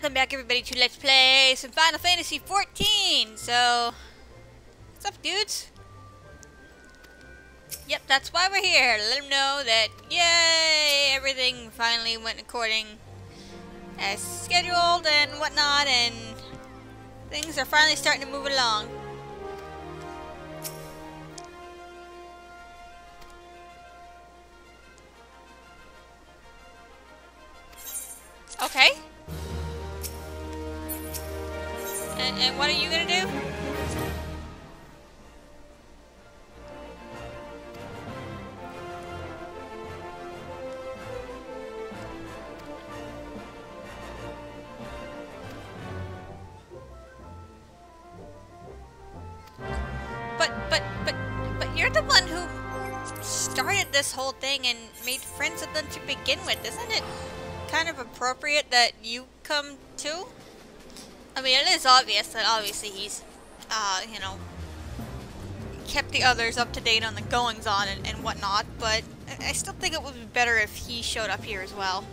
welcome back everybody to Let's Play some Final Fantasy XIV. So, what's up dudes? Yep, that's why we're here, to let them know that, yay, everything finally went according as scheduled and whatnot, and things are finally starting to move along. Okay. And what are you gonna do? But you're the one who started this whole thing and made friends with them to begin with. Isn't it kind of appropriate that you come too? I mean, it is obvious that obviously he's, you know, kept the others up to date on the goings-on and whatnot, but I still think it would be better if he showed up here as well.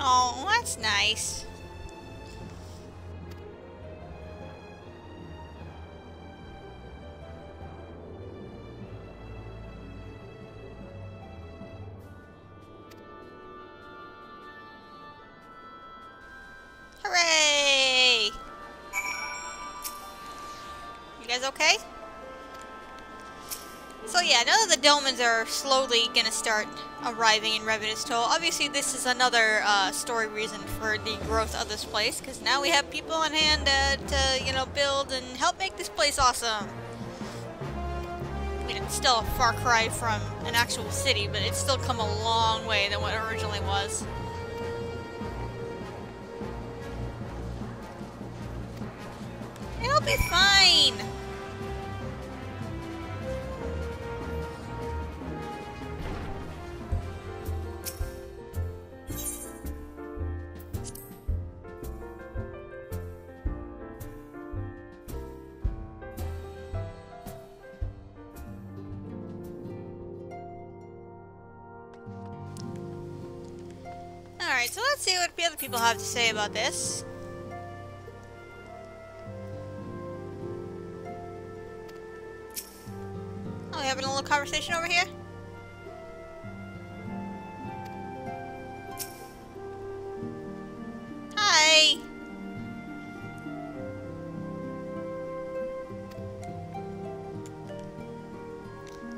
Oh, that's nice. Hooray! You guys okay? So yeah, now that the Delmans are slowly gonna start arriving in Revenant's Toll, obviously this is another story reason for the growth of this place, because now we have people on hand to, you know, build and help make this place awesome. I mean, it's still a far cry from an actual city, but it's still come a long way than what it originally was. It'll be fine! Alright, so let's see what the other people have to say about this. Oh, we having a little conversation over here? Hi!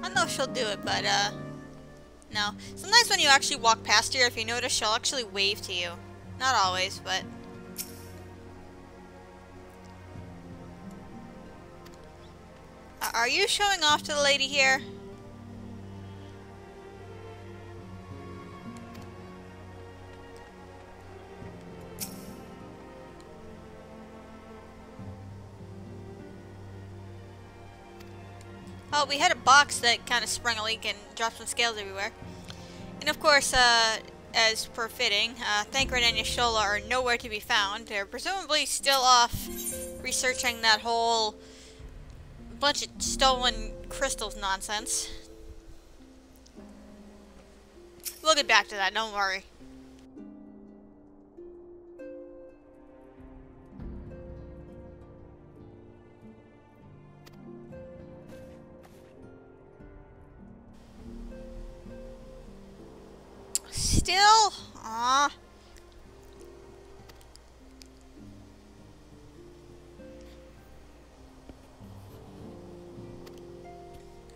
I know she'll do it, but, no. Sometimes when you actually walk past her, if you notice, she'll actually wave to you. Not always, but... Are you showing off to the lady here? Oh, we had a box that kind of sprung a leak and dropped some scales everywhere. And of course, as per fitting, Thancred and Yashola are nowhere to be found. They're presumably still off researching that whole bunch of stolen crystals nonsense. We'll get back to that, don't worry. Still? Aw.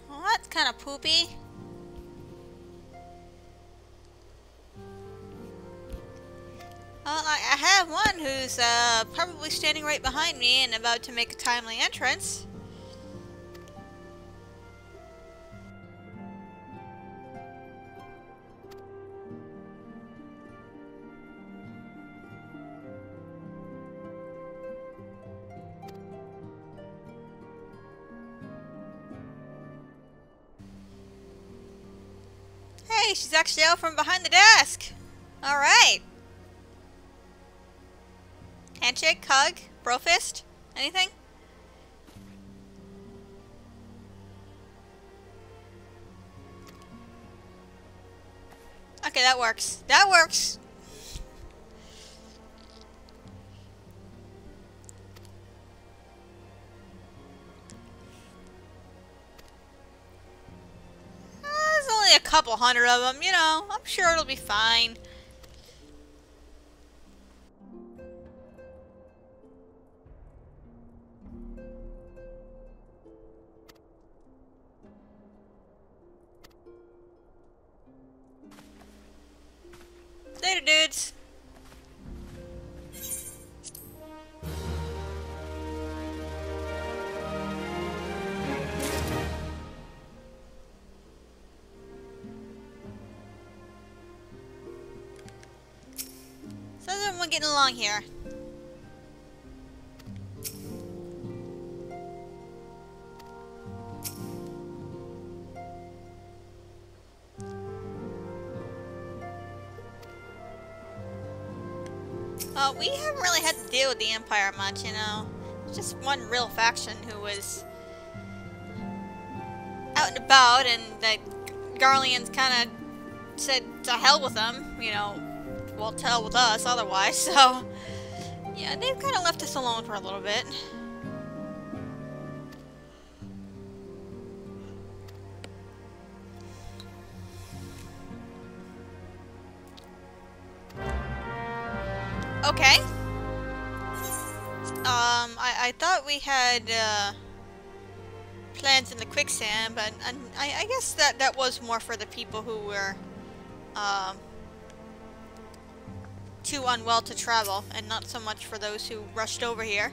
Well, that's kind of poopy. Well, I have one who's probably standing right behind me and about to make a timely entrance. she's actually out from behind the desk. Alright. Handshake, hug, bro fist, anything? Okay, that works. That works. There's only a couple hundred of them, you know. I'm sure it'll be fine. Later, dudes. So how's everyone getting along here? We haven't really had to deal with the Empire much, you know. It's just one real faction who was out and about, and the Garleans kind of said to hell with them, you know. Well, to hell with us otherwise, so yeah, they've kind of left us alone for a little bit. Okay. I thought we had plans in the quicksand, but I guess that was more for the people who were too unwell to travel, and not so much for those who rushed over here.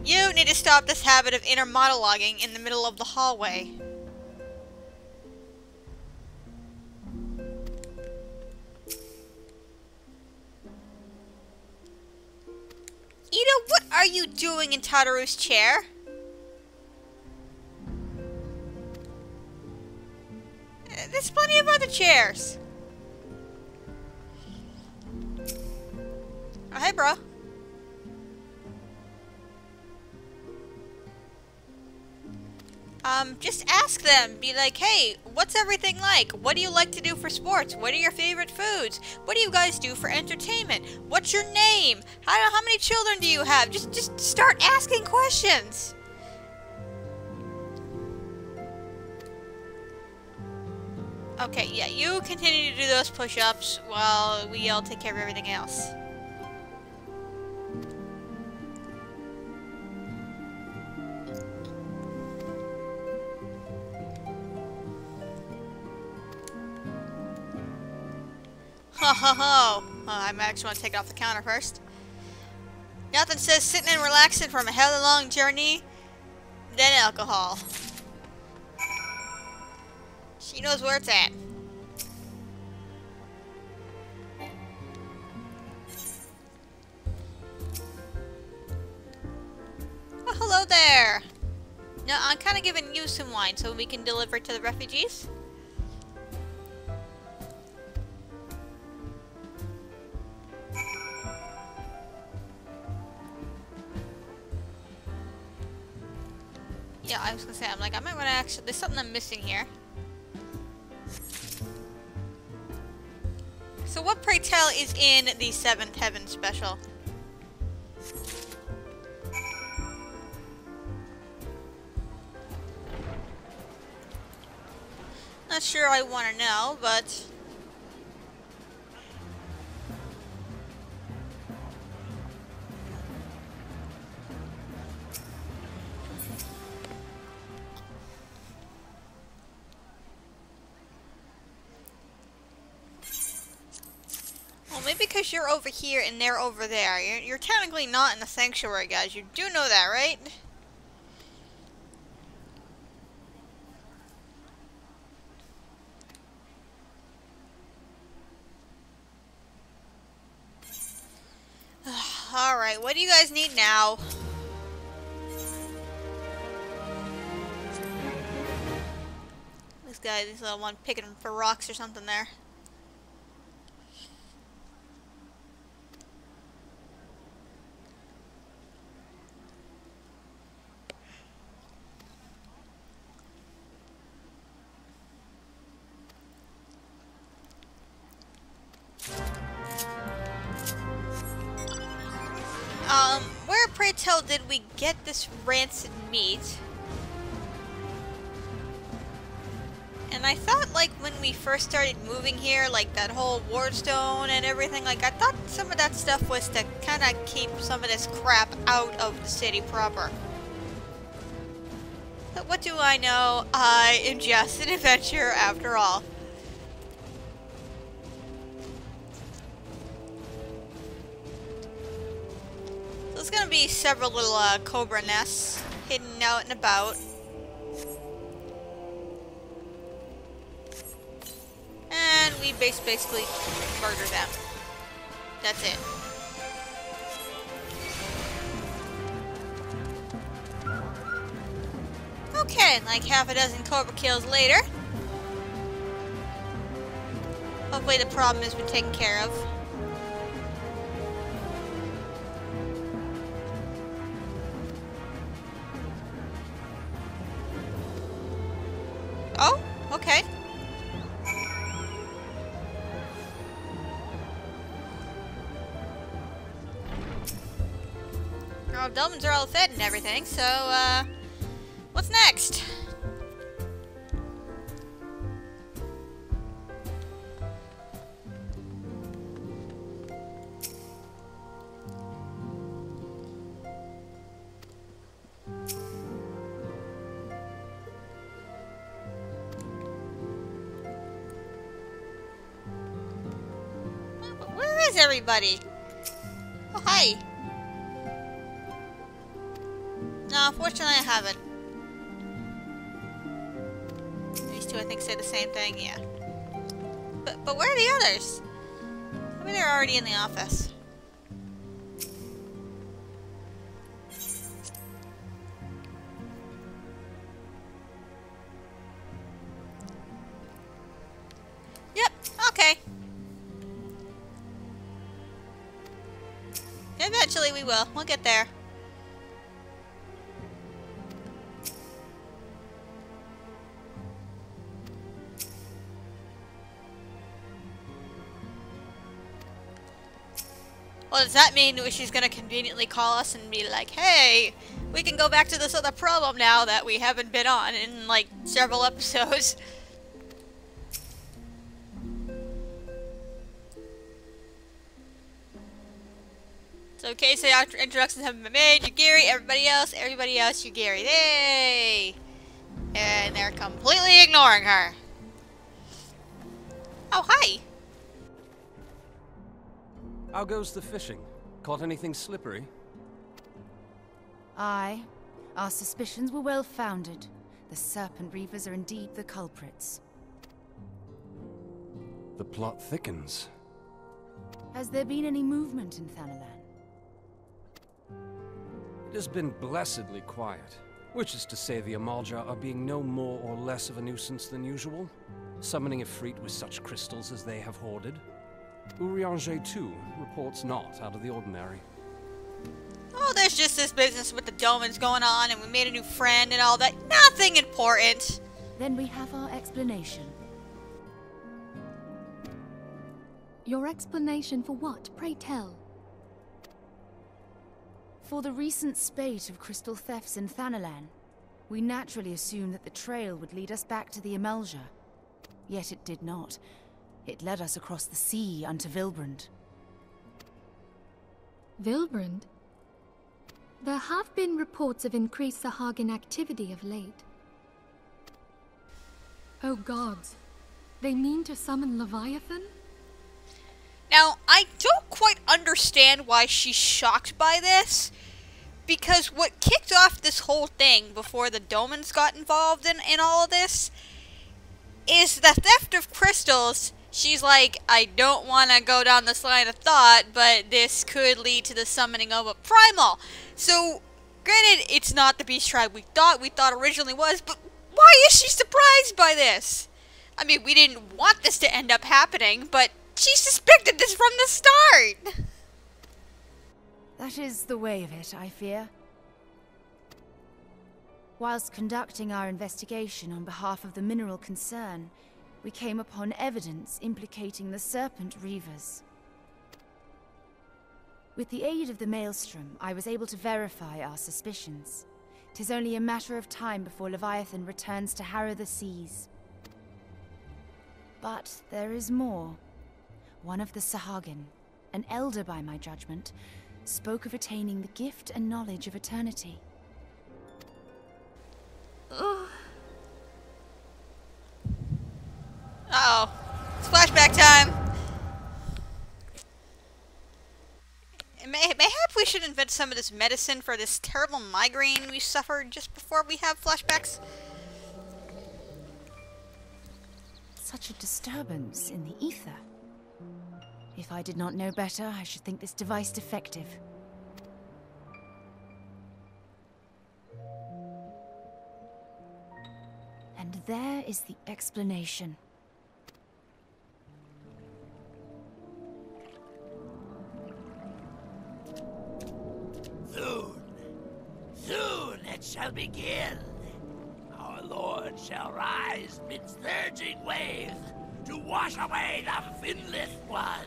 You need to stop this habit of inner monologuing in the middle of the hallway. Ida, what are you doing in Tataru's chair? There's plenty of other chairs. Oh, hey, bro. Just ask them. Be like, hey, what's everything like? What do you like to do for sports? What are your favorite foods? What do you guys do for entertainment? What's your name? How many children do you have? Just start asking questions. Okay, yeah, you continue to do those push-ups while we all take care of everything else. Ho ho ho! I actually want to take it off the counter first. Nothing says sitting and relaxing from a hell of a long journey than alcohol. She knows where it's at. Well, hello there! No, I'm kind of giving you some wine so we can deliver it to the refugees. Yeah, I was gonna say, I'm like, I might want to actually, there's something I'm missing here. So what, pray tell, is in the 7th Heaven special? Not sure I want to know, but... Well, maybe because you're over here and they're over there. You're technically not in the sanctuary, guys. You do know that, right? Alright, what do you guys need now? This guy, this little one picking for rocks or something there. Where, pray tell, did we get this rancid meat? And I thought, like, when we first started moving here, like, that whole wardstone and everything, like, I thought some of that stuff was to kind of keep some of this crap out of the city proper. But what do I know? I am just an adventurer after all. There's gonna be several little cobra nests hidden out and about. And we basically murder them. That's it. Okay, like half a dozen cobra kills later. Hopefully the problem has been taken care of. Oh, okay. Our dolmens are all fed and everything, so, what's next? Where is everybody? Oh, hi. No, fortunately I haven't. These two I think say the same thing, yeah. But where are the others? Maybe they're already in the office. Yep, okay. Eventually we will. We'll get there. Well, does that mean she's gonna conveniently call us and be like, hey, we can go back to this other problem now that we haven't been on in, like, several episodes? So in case the introductions haven't been made, you're Gary, everybody else, you're Gary. Hey! And they're completely ignoring her. Oh, hi! How goes the fishing? Caught anything slippery? Aye. Our suspicions were well founded. The Serpent Reavers are indeed the culprits. The plot thickens. Has there been any movement in Thanalan? It has been blessedly quiet, which is to say the Amalja are being no more or less of a nuisance than usual, summoning Ifrit with such crystals as they have hoarded. Urianger, too, reports not out of the ordinary. Oh, there's just this business with the Domans going on, and we made a new friend and all that. Nothing important! Then we have our explanation. Your explanation for what, pray tell? For the recent spate of crystal thefts in Thanalan, we naturally assumed that the trail would lead us back to the Amalja. Yet it did not. It led us across the sea unto Vilbrand. Vilbrand? There have been reports of increased Sahagin activity of late. Oh gods, they mean to summon Leviathan? Now, I don't quite understand why she's shocked by this, because what kicked off this whole thing before the Domans got involved in all of this is the theft of crystals. She's like, I don't want to go down this line of thought, but this could lead to the summoning of a Primal. So, granted, it's not the beast tribe we thought originally was, but why is she surprised by this? I mean, we didn't want this to end up happening, but she suspected this from the start! That is the way of it, I fear. Whilst conducting our investigation on behalf of the mineral concern, we came upon evidence implicating the Serpent Reavers. With the aid of the Maelstrom, I was able to verify our suspicions. 'Tis only a matter of time before Leviathan returns to harrow the seas. But there is more. One of the Sahagin, an elder by my judgment, spoke of attaining the gift and knowledge of eternity. Uh-oh. It's flashback time! Mayhap we should invent some of this medicine for this terrible migraine we suffered just before we have flashbacks. Such a disturbance in the ether. If I did not know better, I should think this device defective. And there is the explanation. Soon it shall begin. Our Lord shall rise midst surging waves to wash away the finless one.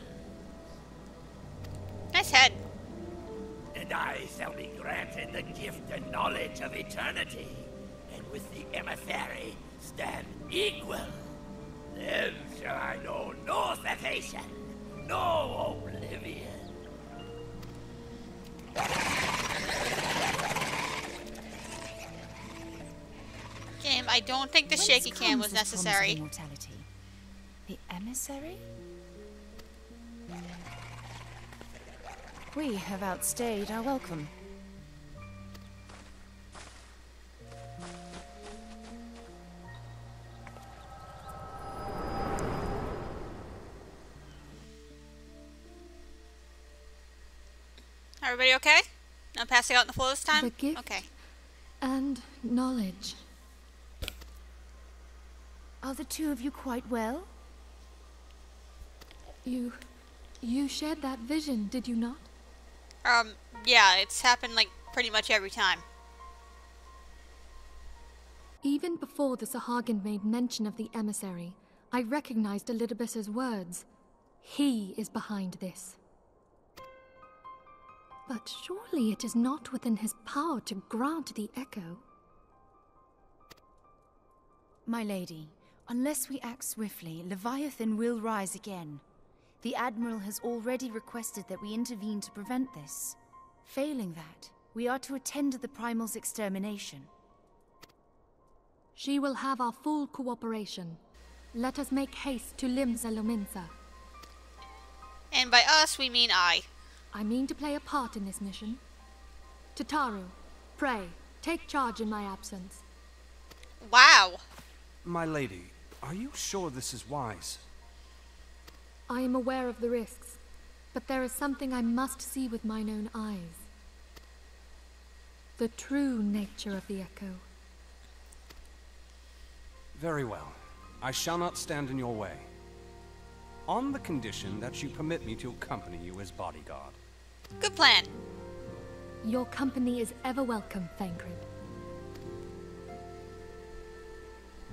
Nice head. And I shall be granted the gift and knowledge of eternity, and with the emissary stand equal. Then shall I know no cessation, no oblivion. Game, I don't think the shaky cam was necessary. Immortality? The emissary? We have outstayed our welcome. Everybody okay? Not passing out on the floor this time? The gift Okay. and knowledge. Are the two of you quite well? You shared that vision, did you not? Yeah, it's happened like pretty much every time. Even before the Sahagin made mention of the emissary, I recognized Elidibus's words. He is behind this. But surely it is not within his power to grant the echo. My lady, unless we act swiftly, Leviathan will rise again. The Admiral has already requested that we intervene to prevent this. Failing that, we are to attend to the Primal's extermination. She will have our full cooperation. Let us make haste to Limsa Lominsa. And by us, we mean I. I mean to play a part in this mission. Tataru, pray, take charge in my absence. Wow. My lady, are you sure this is wise? I am aware of the risks, but there is something I must see with mine own eyes. The true nature of the echo. Very well. I shall not stand in your way. On the condition that you permit me to accompany you as bodyguard. Good plan. Your company is ever welcome, Thancred.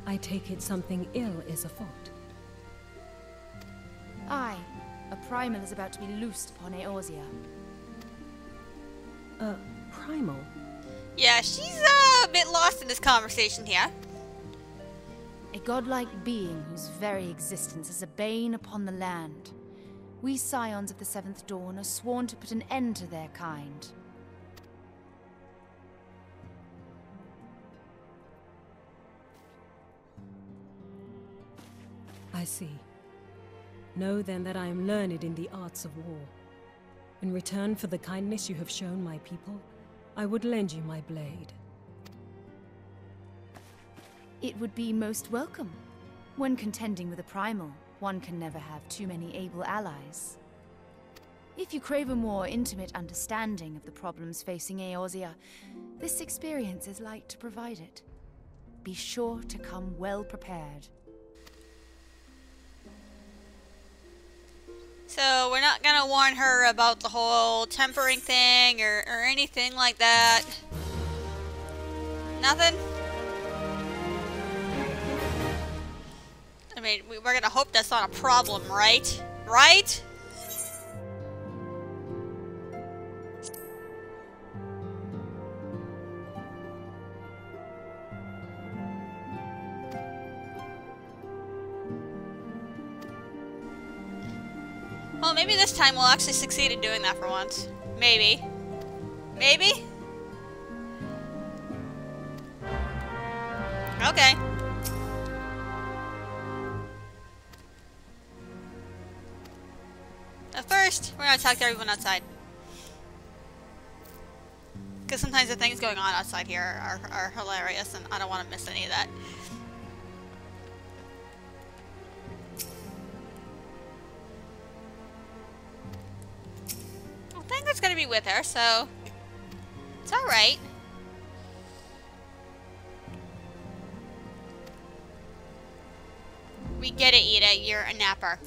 I take it something ill is afoot. Aye, a Primal is about to be loosed upon Eorzea. Primal? Yeah, she's a bit lost in this conversation here. A godlike being whose very existence is a bane upon the land. We scions of the Seventh Dawn are sworn to put an end to their kind. I see. Know then that I am learned in the arts of war. In return for the kindness you have shown my people, I would lend you my blade. It would be most welcome. When contending with a Primal, one can never have too many able allies. If you crave a more intimate understanding of the problems facing Eorzea, this experience is like to provide it. Be sure to come well prepared. So we're not gonna warn her about the whole tempering thing or anything like that. Nothing? I mean, we're gonna hope that's not a problem, right? Right? Well, maybe this time we'll actually succeed in doing that for once. Maybe. Maybe? Okay. But first, we're gonna talk to everyone outside. Because sometimes the things going on outside here are hilarious, and I don't want to miss any of that. I think it's gonna be with her, so it's alright. We get it, Ida. You're a napper.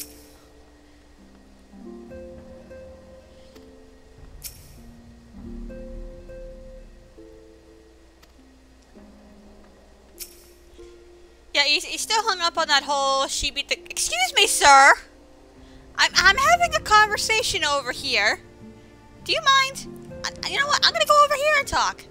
Yeah, he's still hung up on that whole she beat the... Excuse me, sir! I'm having a conversation over here. Do you mind? You know what? I'm gonna go over here and talk.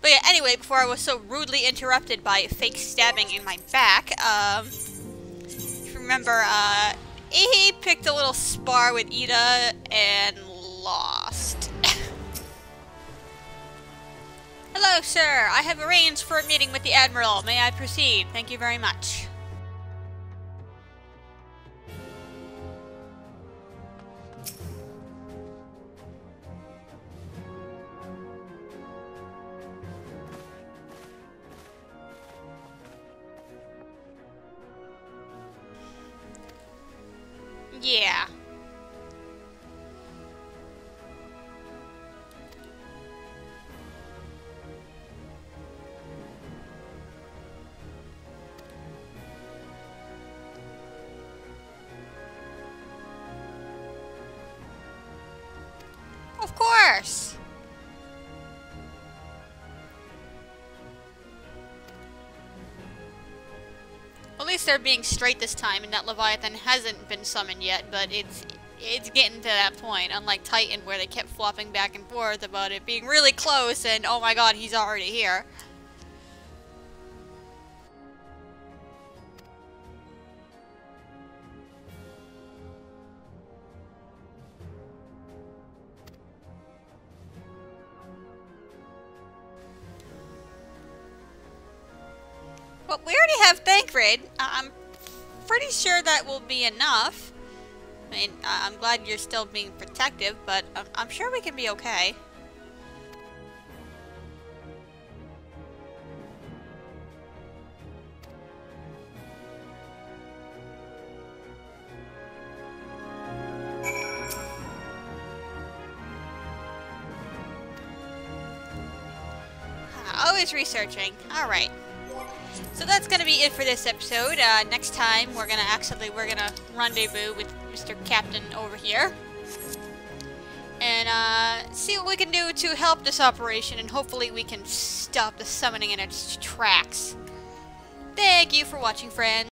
But yeah, anyway, before I was so rudely interrupted by fake stabbing in my back, if you remember, he picked a little spar with Ida and lost. Hello, sir. I have arranged for a meeting with the Admiral. May I proceed? Thank you very much. Yeah. Of course. At least they're being straight this time, and that Leviathan hasn't been summoned yet, but it's getting to that point, unlike Titan, where they kept flopping back and forth about it being really close, and oh my god, he's already here. Well, we already have Thancred. I'm pretty sure that will be enough. I mean, I'm glad you're still being protective, but I'm sure we can be okay. Always researching. Alright. So that's gonna be it for this episode. Next time we're gonna rendezvous with Mr. Captain over here. And see what we can do to help this operation, and hopefully we can stop the summoning in its tracks. Thank you for watching, friends.